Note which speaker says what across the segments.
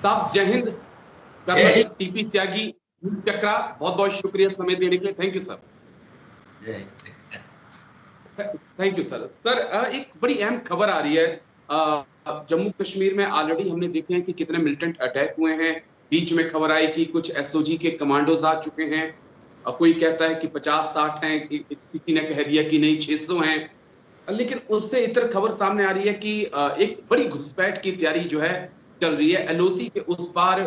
Speaker 1: साहब जय Hind. Colonel TP त्यागी चक्रा, बहुत बहुत शुक्रिया समय देने के लिए। Thank you sir. Thank you sir. Sir एक बड़ी अहम खबर आ रही है। जम्मू कश्मीर में ऑलरेडी हमने देखे हैं कि कितने मिलिटेंट अटैक हुए हैं। बीच में खबर आई कि कुछ एसओजी के कमांडोज आ चुके हैं। कोई कहता है कि 50-60 हैं, किसी ने कह दिया कि नहीं 600 हैं। लेकिन उससे इतर खबर सामने आ रही है कि एक बड़ी घुसपैठ की तैयारी जो है चल रही है। एलओसी के उस पार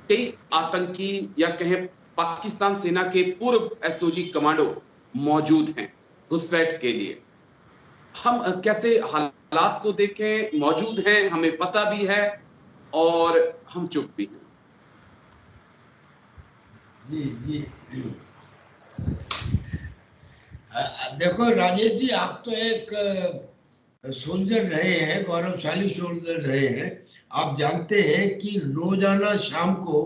Speaker 1: कई आतंकी या कहें पाकिस्तान सेना के पूर्व एसओजी कमांडो मौजूद हैं घुसपैठ के लिए। हम कैसे हालात को देखें? मौजूद हैं, हमें पता भी है और हम चुप भी हैं।
Speaker 2: जी जी देखो राजेश जी, आप तो एक सोल्जर रहे हैं, गौरवशाली सोल्जर रहे हैं। आप जानते हैं कि रोजाना शाम को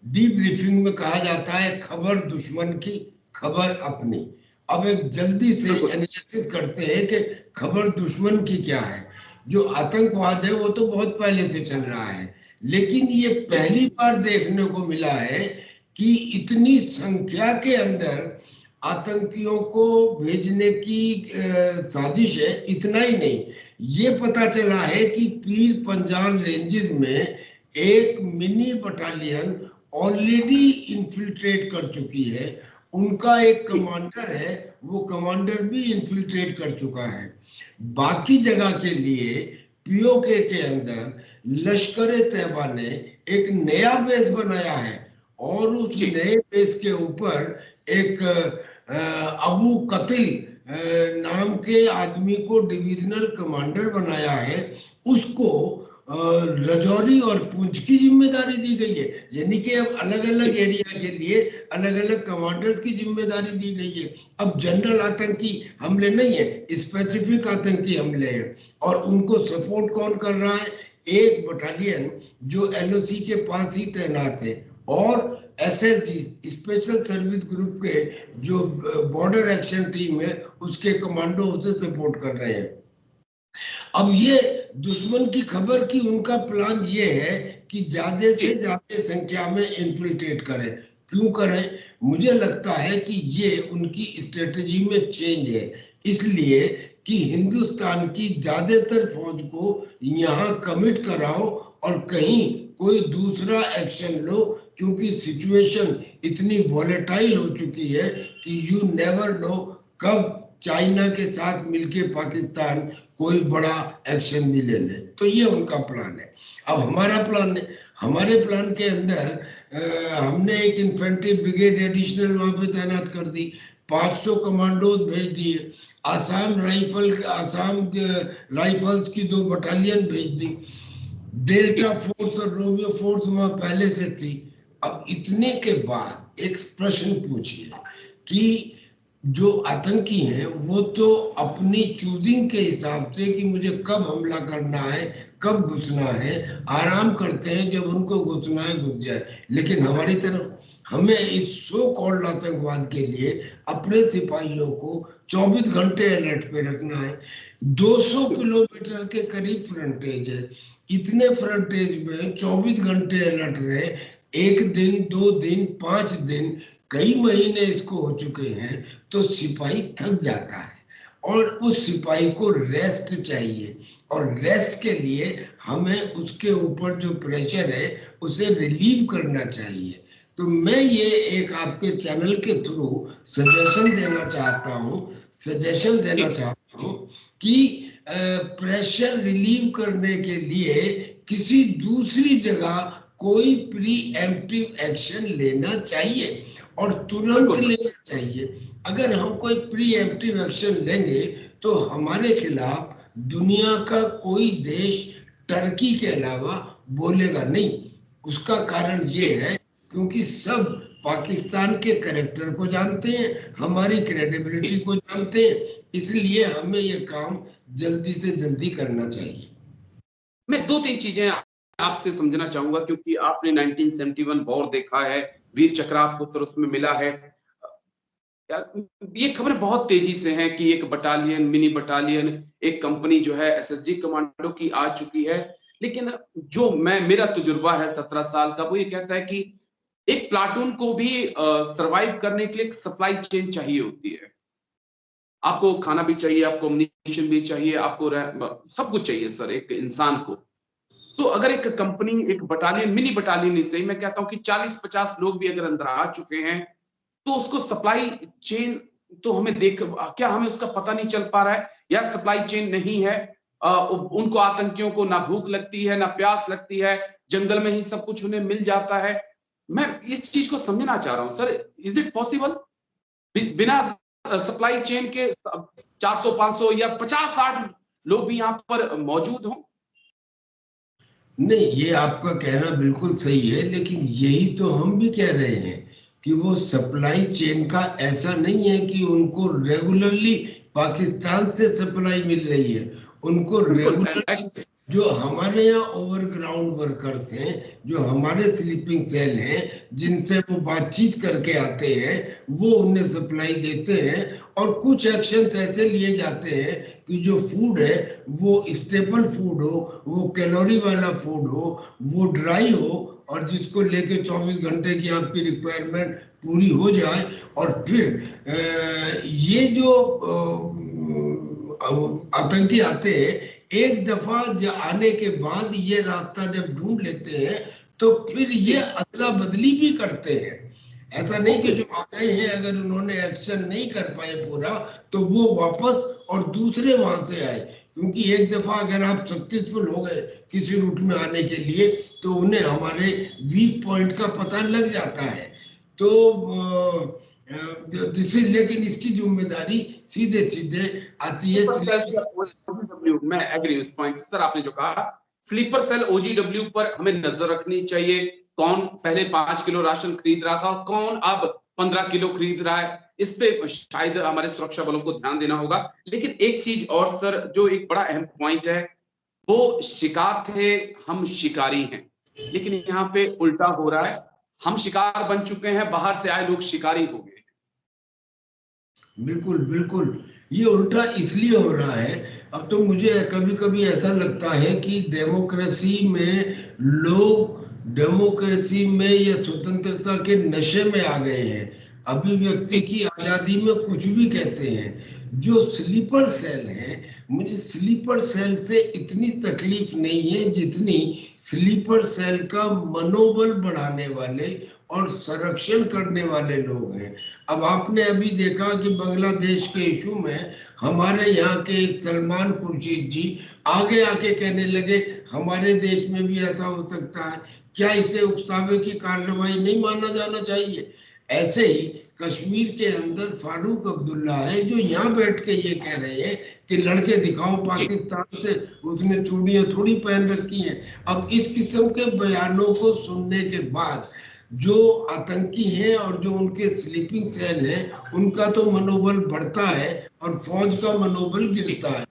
Speaker 2: डीब्रीफिंग में कहा जाता है खबर दुश्मन की, खबर अपनी। अब एक जल्दी से एनालिसिस करते हैं कि खबर दुश्मन की क्या है। जो आतंकवाद है वो तो बहुत पहले से चल रहा है, लेकिन ये पहली बार देखने को मिला है कि इतनी संख्या के अंदर आतंकियों को भेजने की साजिश है। इतना ही नहीं, ये पता चला है कि पीर पंजाल रेंजेस में एक मिनी बटालियन ऑलरेडी इन्फिल्ट्रेट कर चुकी है। उनका एक कमांडर है, वो कमांडर भी इन्फिल्ट्रेट कर चुका है। बाकी जगह के लिए पीओके के अंदर लश्कर तैयबा ने एक नया बेस बनाया है और उस नए बेस के ऊपर एक अबू कतिल नाम के आदमी को डिविजनल कमांडर बनाया है। उसको रजौरी और पुंछ की जिम्मेदारी दी गई है, यानी कि अब अलग अलग एरिया के लिए अलग अलग कमांडर्स की जिम्मेदारी दी गई है। अब जनरल आतंकी हमले नहीं है, स्पेसिफिक आतंकी हमले हैं। और उनको सपोर्ट कौन कर रहा है? एक बटालियन जो एलओसी के पास ही तैनात है और एसएसजी स्पेशल सर्विस ग्रुप के जो बॉर्डर एक्शन टीम है उसके कमांडो उसे सपोर्ट कर रहे हैं। अब ये दुश्मन की खबर की उनका प्लान ये है कि ज्यादा से ज्यादा संख्या में इन्फिल्ट्रेट करें। क्यों करें? मुझे लगता है कि ये उनकी स्ट्रेटजी में चेंज है, इसलिए कि हिंदुस्तान की ज्यादातर फौज को यहाँ कमिट कराओ और कहीं कोई दूसरा एक्शन लो, क्योंकि सिचुएशन इतनी वॉलेटाइल हो चुकी है कि यू नेवर नो कब चाइना के साथ मिलके पाकिस्तान कोई बड़ा एक्शन भी ले ले। तो ये उनका प्लान है। अब हमारा प्लान है, हमारे प्लान के अंदर हमने एक इन्फेंट्री ब्रिगेड एडिशनल वहां पे तैनात कर दी, 500 कमांडोज भेज दिए, आसाम राइफल्स की 2 बटालियन भेज दी, डेल्टा फोर्स और रोमियो फोर्स वहां पहले से थी। अब इतने के बाद एक प्रश्न पूछिए कि जो आतंकी हैं वो तो अपनी चूजिंग के हिसाब से कि मुझे कब हमला करना है, कब घुसना है, आराम करते हैं, जब उनको घुसना है घुस जाए। लेकिन हमारी तरफ हमें इस सो कॉल्ड आतंकवाद के लिए अपने सिपाहियों को 24 घंटे अलर्ट पे रखना है। 200 किलोमीटर के करीब फ्रंटेज है। इतने फ्रंटेज में 24 घंटे अलर्ट रहे, 1 दिन 2 दिन 5 दिन कई महीने इसको हो चुके हैं, तो सिपाही थक जाता है और उस सिपाही को रेस्ट चाहिए। और रेस्ट के लिए हमें उसके ऊपर जो प्रेशर है उसे रिलीव करना चाहिए। तो मैं ये एक आपके चैनल के थ्रू सजेशन देना चाहता हूँ कि प्रेशर रिलीव करने के लिए किसी दूसरी जगह कोई प्री एम्प्टिव एक्शन लेना चाहिए और तुरंत लेना चाहिए। अगर हम कोई प्री एम्प्टिव एक्शन लेंगे तो हमारे खिलाफ दुनिया का कोई देश टर्की के अलावा बोलेगा नहीं। उसका कारण ये है क्योंकि सब पाकिस्तान के कैरेक्टर को जानते हैं, हमारी क्रेडिबिलिटी को जानते हैं, इसलिए हमें ये काम जल्दी से जल्दी करना चाहिए।
Speaker 1: मैं 2-3 चीजें आपसे समझना चाहूंगा, क्योंकि आपने 1971 वॉर देखा है, वीर चक्र आपको उत्तर उसमें मिला है। ये खबरें बहुत तेजी से हैं कि एक बटालियन, मिनी बटालियन, एक कंपनी जो है एसएसजी कमांडो की आ चुकी है। लेकिन जो मेरा तजुर्बा है 17 साल का, वो ये कहता है कि एक प्लाटून को भी सरवाइव करने के लिए एक सप्लाई चेन चाहिए होती है। आपको खाना भी चाहिए, आपको कम्युनिकेशन भी चाहिए, आपको सब कुछ चाहिए सर एक इंसान को। तो अगर एक कंपनी, एक बटालियन, मिनी बटालियन ही सही, मैं कहता हूं कि 40-50 लोग भी अगर अंदर आ चुके हैं, तो उसको सप्लाई चेन तो हमें क्या हमें उसका पता नहीं चल पा रहा है, या सप्लाई चेन नहीं है? उनको आतंकियों को ना भूख लगती है ना प्यास लगती है, जंगल में ही सब कुछ उन्हें मिल जाता है। मैं इस चीज को समझना चाह रहा हूं सर, इज इट पॉसिबल बिना सप्लाई चेन के 400-500 या 50-60 लोग भी यहाँ पर मौजूद हों?
Speaker 2: नहीं, ये आपका कहना बिल्कुल सही है, लेकिन यही तो हम भी कह रहे हैं कि वो सप्लाई चेन का ऐसा नहीं है कि उनको रेगुलरली पाकिस्तान से सप्लाई मिल रही है। उनको रेगुलरली जो हमारे यहाँ ओवरग्राउंड वर्कर्स हैं, जो हमारे स्लीपिंग सेल हैं, जिनसे वो बातचीत करके आते हैं, वो उन्हें सप्लाई देते हैं। और कुछ एक्शन ऐसे लिए जाते हैं कि जो फूड है वो स्टेपल फूड हो, वो कैलोरी वाला फूड हो, वो ड्राई हो, और जिसको लेके 24 घंटे की आपकी रिक्वायरमेंट पूरी हो जाए। और फिर ये जो आतंकी आते हैं, एक दफा आने के बाद ये रास्ता जब ढूंढ लेते हैं तो फिर ये अदला बदली भी करते हैं। ऐसा नहीं कि जो आ गए हैं अगर उन्होंने एक्शन नहीं कर पाए पूरा, तो वो वापस और दूसरे वहां से आए। क्योंकि एक दफा अगर आप सक्सेसफुल हो गए किसी रूट में आने के लिए, तो उन्हें हमारे वीक पॉइंट का पता लग जाता है। तो लेकिन इसकी जिम्मेदारी सीधे सीधे आती है।
Speaker 1: मैं एग्री उस पॉइंट सर, आपने जो कहा स्लीपर सेल OGW पर हमें नजर रखनी चाहिए। कौन पहले 5 किलो राशन खरीद रहा था और कौन अब 15 किलो खरीद रहा है, इस पे शायद हमारे सुरक्षा बलों को ध्यान देना होगा। लेकिन एक चीज और सर, जो एक बड़ा अहम पॉइंट है, वो शिकार थे, हम शिकारी हैं। लेकिन यहाँ पे उल्टा हो रहा है, हम शिकार बन चुके हैं, बाहर से आए लोग शिकारी हो गए।
Speaker 2: बिल्कुल बिल्कुल, ये उल्टा इसलिए हो रहा है। अब तो मुझे कभी कभी ऐसा लगता है कि डेमोक्रेसी में लोग डेमोक्रेसी में या स्वतंत्रता के नशे में आ गए हैं। अभिव्यक्ति की आजादी में कुछ भी कहते हैं। जो स्लीपर सेल है, मुझे स्लीपर सेल से इतनी तकलीफ नहीं है जितनी स्लीपर सेल का मनोबल बढ़ाने वाले और संरक्षण करने वाले लोग हैं। अब आपने अभी देखा कि बांग्लादेश के इशू में हमारे यहाँ के सलमान खुर्शीद जी आगे आके कहने लगे हमारे देश में भी ऐसा हो सकता है, क्या इसे उकसावे की कार्रवाई नहीं माना जाना चाहिए? ऐसे ही कश्मीर के अंदर फारूक अब्दुल्ला है जो यहाँ बैठ के ये कह रहे हैं कि लड़के दिखाओ पाकिस्तान से, उसने चूड़ियां थोड़ी पहन रखी हैं। अब इस किस्म के बयानों को सुनने के बाद जो आतंकी हैं और जो उनके स्लीपिंग सेल हैं, उनका तो मनोबल बढ़ता है और फौज का मनोबल गिरता है।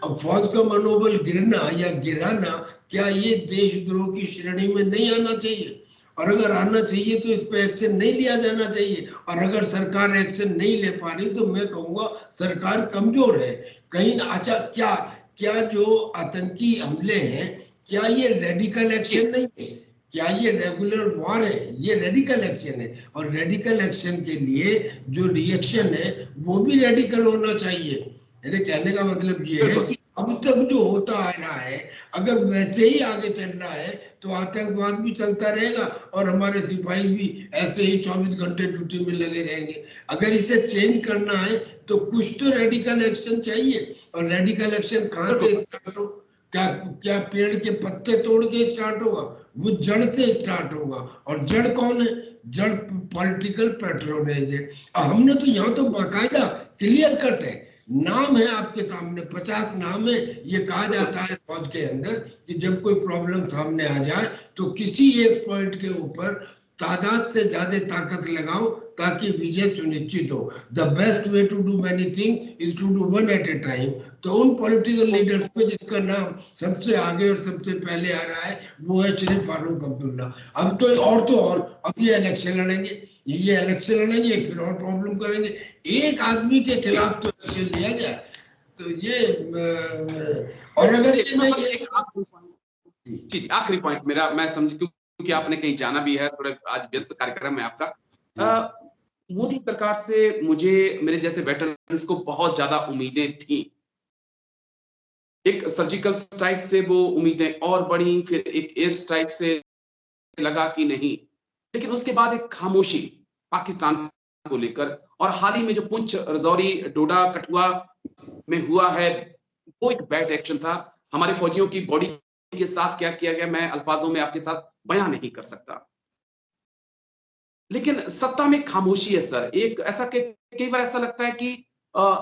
Speaker 2: अब फौज का मनोबल गिरना या गिराना, क्या ये देशद्रोह की श्रेणी में नहीं आना चाहिए? और अगर आना चाहिए तो इस पे एक्शन नहीं लिया जाना चाहिए। और अगर सरकार एक्शन नहीं ले पा रही तो मैं कहूँगा सरकार कमजोर है कहीं। अच्छा, क्या जो आतंकी हमले हैं, क्या ये रेडिकल एक्शन नहीं है? क्या ये रेगुलर वॉर है? ये रेडिकल एक्शन है। और रेडिकल एक्शन के लिए जो रिएक्शन है वो भी रेडिकल होना चाहिए। मेरे कहने का मतलब ये है कि अब तक जो होता आ रहा है, अगर वैसे ही आगे चल रहा है तो आतंकवाद भी चलता रहेगा और हमारे सिपाही भी ऐसे ही 24 घंटे ड्यूटी में लगे रहेंगे। अगर इसे चेंज करना है तो कुछ तो रेडिकल एक्शन चाहिए। और रेडिकल एक्शन कहाँ से स्टार्ट हो? क्या पेड़ के पत्ते तोड़ के स्टार्ट होगा? वो जड़ से स्टार्ट होगा। और जड़ कौन है? जड़ पॉलिटिकल पैट्रोनेज है। हमने तो यहाँ तो बाकायदा क्लियर कट है, नाम है आपके सामने, 50 नाम है। ये कहा जाता है फौज के अंदर कि जब कोई प्रॉब्लम सामने आ जाए तो किसी एक पॉइंट के ऊपर तादाद से ज्यादा ताकत लगाओ ताकि विजय सुनिश्चित हो। The best way to do many thing is to do one at a time. तो उन पॉलिटिकल लीडर्स में जिसका नाम सबसे आगे और सबसे पहले आ रहा है वो है श्री फारूक अब्दुल्ला। अब तो और अब ये इलेक्शन लड़ेंगे, ये इलेक्शन लड़ेंगे फिर और प्रॉब्लम करेंगे। एक आदमी के खिलाफ तो एक्शन लिया जाए। तो ये और अगर ये नहीं है
Speaker 1: जी, आखिरी पॉइंट मेरा, मैं समझ, क्योंकि आपने कहीं जाना भी है, थोड़ा आज व्यस्त कार्यक्रम है आपका। मोदी सरकार से मुझे, मेरे जैसे वेटरन्स को बहुत ज्यादा उम्मीदें थी। एक सर्जिकल स्ट्राइक से वो उम्मीदें और बढ़ी, फिर एक एयर स्ट्राइक से लगा कि नहीं, लेकिन उसके बाद एक खामोशी पाकिस्तान को लेकर, और हाल ही में जो पुंछ, राजौरी, डोडा, कठुआ में हुआ है, वो एक बैड एक्शन था। हमारे फौजियों की बॉडी के साथ क्या किया गया, मैं अल्फाजों में आपके साथ बयां नहीं कर सकता। लेकिन सत्ता में खामोशी है सर। एक ऐसा कई बार ऐसा लगता है कि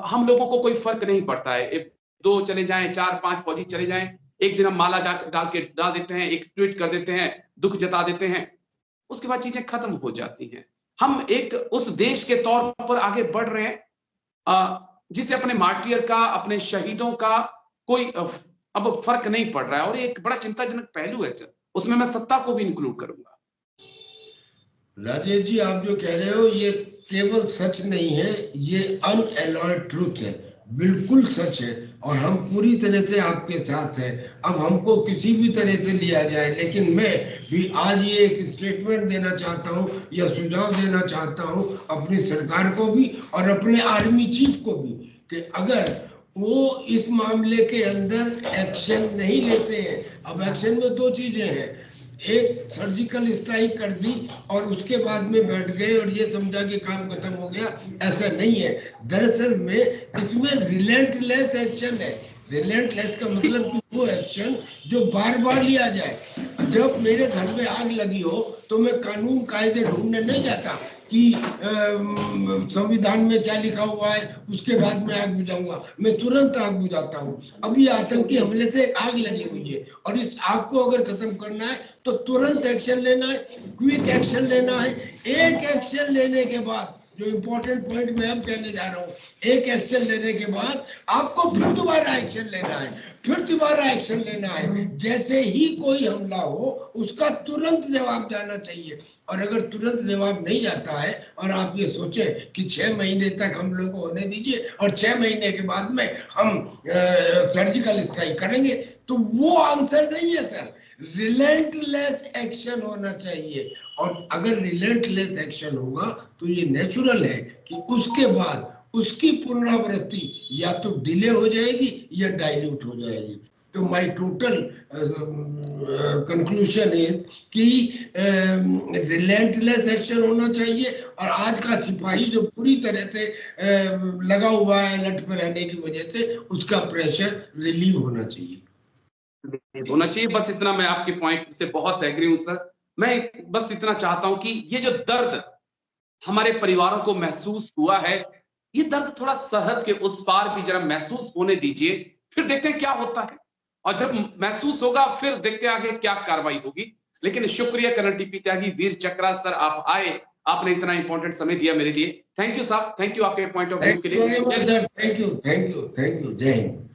Speaker 1: हम लोगों को कोई फर्क नहीं पड़ता है। एक दो चले जाएं, 4-5 फौजी चले जाएं, एक दिन हम माला डाल देते हैं, एक ट्वीट कर देते हैं, दुख जता देते हैं, उसके बाद चीजें खत्म हो जाती हैं। हम एक उस देश के तौर पर आगे बढ़ रहे हैं जिसे अपने मार्टियर का, अपने शहीदों का कोई अब फर्क नहीं पड़ रहा है, और ये एक बड़ा चिंताजनक पहलू है सर। उसमें मैं सत्ता को भी इंक्लूड करूंगा।
Speaker 2: राजेश जी, आप जो कह रहे हो ये केवल सच नहीं है, ये अनएलॉयड ट्रूथ है, बिल्कुल सच है, और हम पूरी तरह से आपके साथ हैं। अब हमको किसी भी तरह से लिया जाए, लेकिन मैं भी आज ये एक स्टेटमेंट देना चाहता हूँ या सुझाव देना चाहता हूँ अपनी सरकार को भी और अपने आर्मी चीफ को भी, कि अगर वो इस मामले के अंदर एक्शन नहीं लेते हैं, अब एक्शन में दो चीजें हैं, एक सर्जिकल स्ट्राइक कर दी और उसके बाद में बैठ गए और ये समझा कि काम खत्म हो गया, ऐसा नहीं है। दरअसल में इसमें रिलेंटलेस एक्शन है। रिलेंटलेस का मतलब कि वो एक्शन जो बार बार लिया जाए। जब मेरे घर में आग लगी हो तो मैं कानून कायदे ढूंढने नहीं जाता कि संविधान में क्या लिखा हुआ है, उसके बाद में आग बुझाऊंगा, मैं तुरंत आग बुझाता हूँ। अभी आतंकी हमले से आग लगी हुई है और इस आग को अगर खत्म करना है तो तुरंत एक्शन लेना है, क्विक एक्शन लेना है। एक एक्शन लेने के बाद, जो इम्पोर्टेंट पॉइंट मैं अब कहने जा रहा हूँ, एक एक्शन लेने के बाद आपको फिर दोबारा एक्शन लेना है, फिर दोबारा एक्शन लेना है। जैसे ही कोई हमला हो उसका तुरंत जवाब जाना चाहिए, और अगर तुरंत जवाब नहीं जाता है और आप ये सोचें कि 6 महीने तक हम लोग को होने दीजिए और 6 महीने के बाद में हम सर्जिकल स्ट्राइक करेंगे, तो वो आंसर नहीं है सर। रिलेंटलेस एक्शन होना चाहिए, और अगर रिलेंटलेस एक्शन होगा तो ये नेचुरल है कि उसके बाद उसकी पुनरावृत्ति या तो डिले हो जाएगी या डाइल्यूट हो जाएगी। तो माय टोटल कंक्लूजन इज कि रिलेंटलेस एक्शन होना चाहिए, और आज का सिपाही जो पूरी तरह से लगा हुआ है लट पे रहने की वजह से, उसका प्रेशर रिलीव होना चाहिए।
Speaker 1: बस इतना, मैं आपके पॉइंट से बहुत एग्री हूं सर। मैं बस इतना चाहता हूं कि ये जो दर्द हमारे परिवारों को महसूस हुआ है, ये दर्द थोड़ा सरहद के उस पार भी जरा महसूस होने दीजिए, फिर देखते हैं क्या होता है, और जब महसूस होगा फिर देखते हैं आगे क्या कार्रवाई होगी। लेकिन शुक्रिया कर्नल टीपी त्यागी, वीर चक्रा सर, आप आए, आपने इतना इंपॉर्टेंट समय दिया मेरे लिए। थैंक यू साहब, थैंक यू आपके पॉइंट ऑफ व्यू के लिए।
Speaker 2: थैंक यू, जय हिंद।